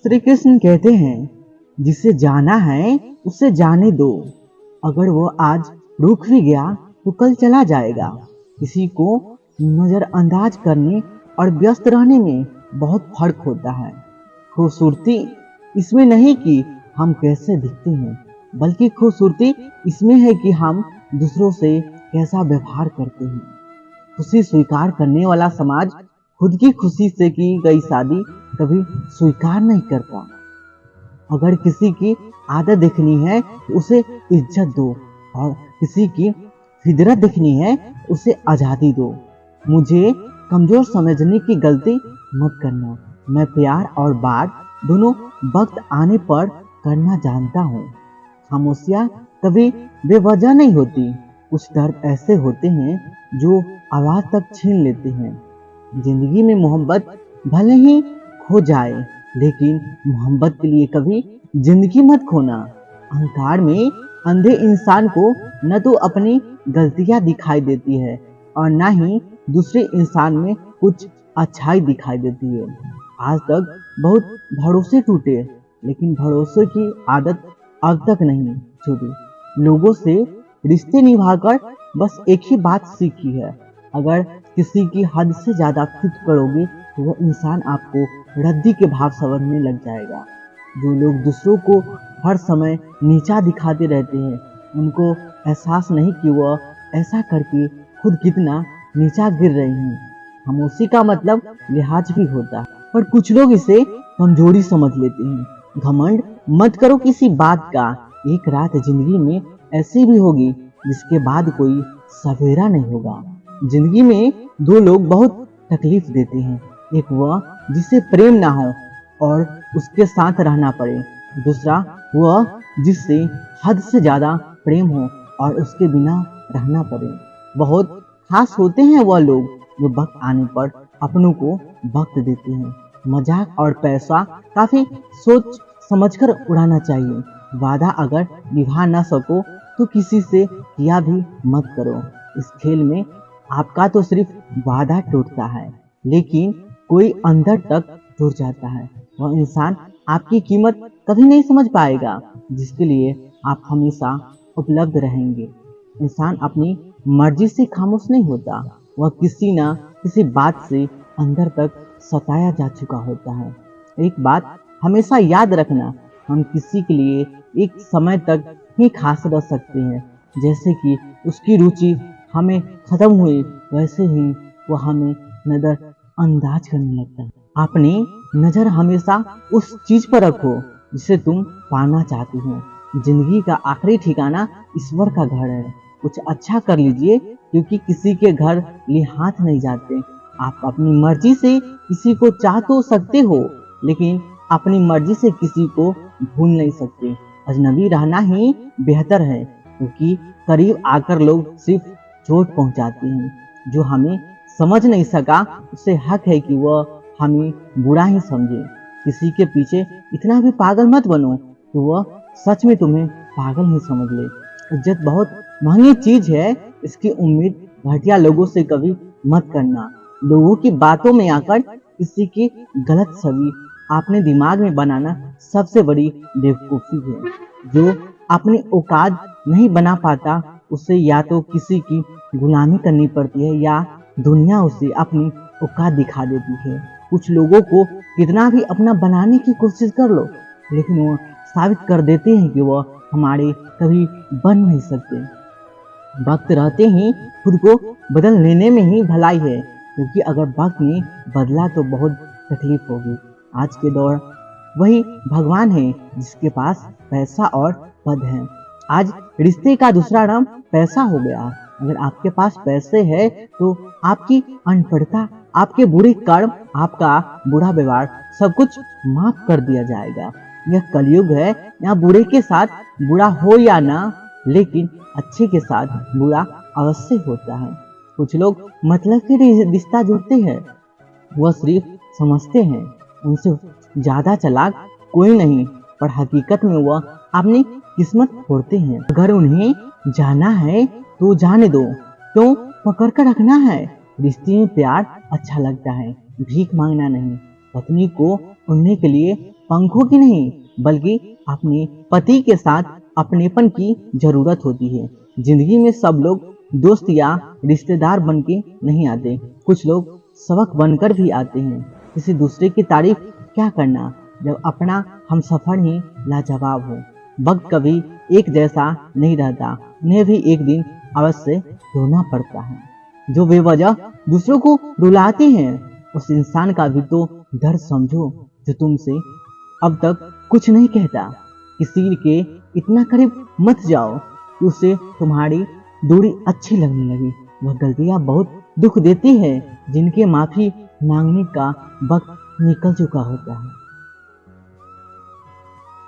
श्री कृष्ण कहते हैं, जिसे जाना है उसे जाने दो। अगर वो आज रुक भी गया तो कल चला जाएगा। किसी को नजरअंदाज करने और व्यस्त रहने में बहुत फर्क होता है। खूबसूरती इसमें नहीं कि हम कैसे दिखते हैं, बल्कि खूबसूरती इसमें है कि हम दूसरों से कैसा व्यवहार करते हैं। खुशी स्वीकार करने वाला समाज खुद की खुशी से की गई शादी कभी स्वीकार नहीं करता। अगर किसी की आदत देखनी है तो उसे इज्जत दो, और किसी की फितरत देखनी है उसे आज़ादी दो। मुझे कमजोर समझने की गलती मत करना। मैं प्यार और बात दोनों वक्त आने पर करना जानता हूँ। खामोशियाँ कभी बेवजह नहीं होती। कुछ दर्द ऐसे होते हैं जो आवाज तक छीन लेते हैं। जिंदगी में मोहब्बत भले ही खो जाए, लेकिन मोहब्बत के लिए कभी जिंदगी मत खोना। अहंकार में अंधे इंसान को न तो अपनी गलतियां दिखाई देती है और न ही दूसरे इंसान में कुछ अच्छाई दिखाई देती है। आज तक बहुत भरोसे टूटे, लेकिन भरोसे की आदत अब तक नहीं छूटी। लोगों से रिश्ते निभाकर बस एक ही बात सीखी है, अगर किसी की हद से ज्यादा फिक्र करोगे तो वह इंसान आपको रद्दी के भाव समझने लग जाएगा। जो लोग दूसरों को हर समय नीचा दिखाते रहते हैं, उनको एहसास नहीं कि वह ऐसा करके खुद कितना नीचा गिर रहे हैं। खामोशी का मतलब लिहाज भी होता है, पर कुछ लोग इसे कमजोरी समझ लेते हैं। घमंड मत करो किसी बात का। एक रात जिंदगी में ऐसी भी होगी जिसके बाद कोई सवेरा नहीं होगा। जिंदगी में दो लोग बहुत तकलीफ देते हैं। एक वह जिसे प्रेम ना हो और उसके साथ रहना पड़े, दूसरा वह जिससे हद से ज्यादा प्रेम हो और उसके बिना रहना पड़े। बहुत खास होते हैं वह लोग जो वक्त आने पर अपनों को वक्त देते हैं। मजाक और पैसा काफी सोच समझकर उड़ाना चाहिए। वादा अगर निभा ना सको तो किसी से किया भी मत करो। इस खेल में आपका तो सिर्फ वादा टूटता है, लेकिन कोई अंदर तक टूट जाता है। वह इंसान आपकी कीमत कभी नहीं समझ पाएगा जिसके लिए आप हमेशा उपलब्ध रहेंगे। इंसान अपनी मर्जी से खामोश नहीं होता, वह किसी न किसी बात से अंदर तक सताया जा चुका होता है। एक बात हमेशा याद रखना, हम किसी के लिए एक समय तक ही खास रह सकते हैं। जैसे कि उसकी रुचि हमें खत्म हुई, वैसे ही वह हमें नजरअंदाज करने लगता है। अपनी नजर हमेशा उस चीज पर रखो जिसे तुम पाना चाहती हो। जिंदगी का आखिरी ठिकाना ईश्वर का घर है। कुछ अच्छा कर लीजिए, क्योंकि किसी के घर लिए हाथ नहीं जाते। आप अपनी मर्जी से किसी को चाह तो सकते हो, लेकिन अपनी मर्जी से किसी को भूल नहीं सकते। अजनबी रहना ही बेहतर है, क्योंकि करीब आकर लोग सिर्फ चोट पहुंचाते हैं। जो हमें समझ नहीं सका उसे हक है कि वह हमें बुरा ही समझे। किसी के पीछे इतना भी पागल मत बनो तो वह सच में तुम्हें पागल ही समझ ले। इज्जत बहुत महंगी चीज है, इसकी उम्मीद घटिया लोगों से कभी मत करना। लोगों की बातों में आकर किसी की गलत छवि अपने दिमाग में बनाना सबसे बड़ी बेवकूफी है। जो अपनी औकात नहीं बना पाता उसे या तो किसी की गुलामी करनी पड़ती है या दुनिया उसे अपनी औकात दिखा देती है। कुछ लोगों को कितना भी अपना बनाने की कोशिश कर लो, लेकिन वो साबित कर देते हैं कि वह हमारे कभी बन नहीं सकते। वक्त रहते ही खुद को बदल लेने में ही भलाई है, क्योंकि अगर वक्त ने बदला तो बहुत तकलीफ होगी। आज के दौर वही भगवान है जिसके पास पैसा और पद है। आज रिश्ते का दूसरा नाम पैसा हो गया। अगर आपके पास पैसे है तो आपकी अनपढ़ता, आपके बुरे कर्म, आपका बुरा व्यवहार सब कुछ माफ कर दिया जाएगा। यह कलयुग है, यहाँ बुरे के साथ बुरा हो या ना, लेकिन अच्छे के साथ बुरा अवश्य होता है। कुछ लोग मतलब के रिश्ता जोड़ते हैं, वह सिर्फ समझते हैं। उनसे ज्यादा चालाक कोई नहीं, पर हकीकत में वह अपनी किस्मत फोड़ते हैं। अगर उन्हें जाना है तो जाने दो, क्यों पकड़ कर रखना है। रिश्ते में प्यार अच्छा लगता है, भीख मांगना नहीं। पत्नी को उड़ने के लिए पंखों की नहीं, बल्कि अपने पति के साथ अपनेपन की जरूरत होती है। जिंदगी में सब लोग दोस्त या रिश्तेदार बन के नहीं आते, कुछ लोग सबक बनकर भी आते हैं। किसी दूसरे की तारीफ क्या करना जब अपना हम सफर ही लाजवाब हो। वक्त कभी एक जैसा नहीं रहता, उन्हें भी एक दिन अवश्य रोना पड़ता है। जो बेवजह दूसरों को रुलाते हैं, उस इंसान का भी तो दर्द समझो जो तुमसे अब तक कुछ नहीं कहता। किसी के इतना करीब मत जाओ कि उसे तुम्हारी दूरी अच्छी लगने लगी। वह गलतियां बहुत दुख देती है जिनके माफी मांगने का वक्त निकल चुका होता है।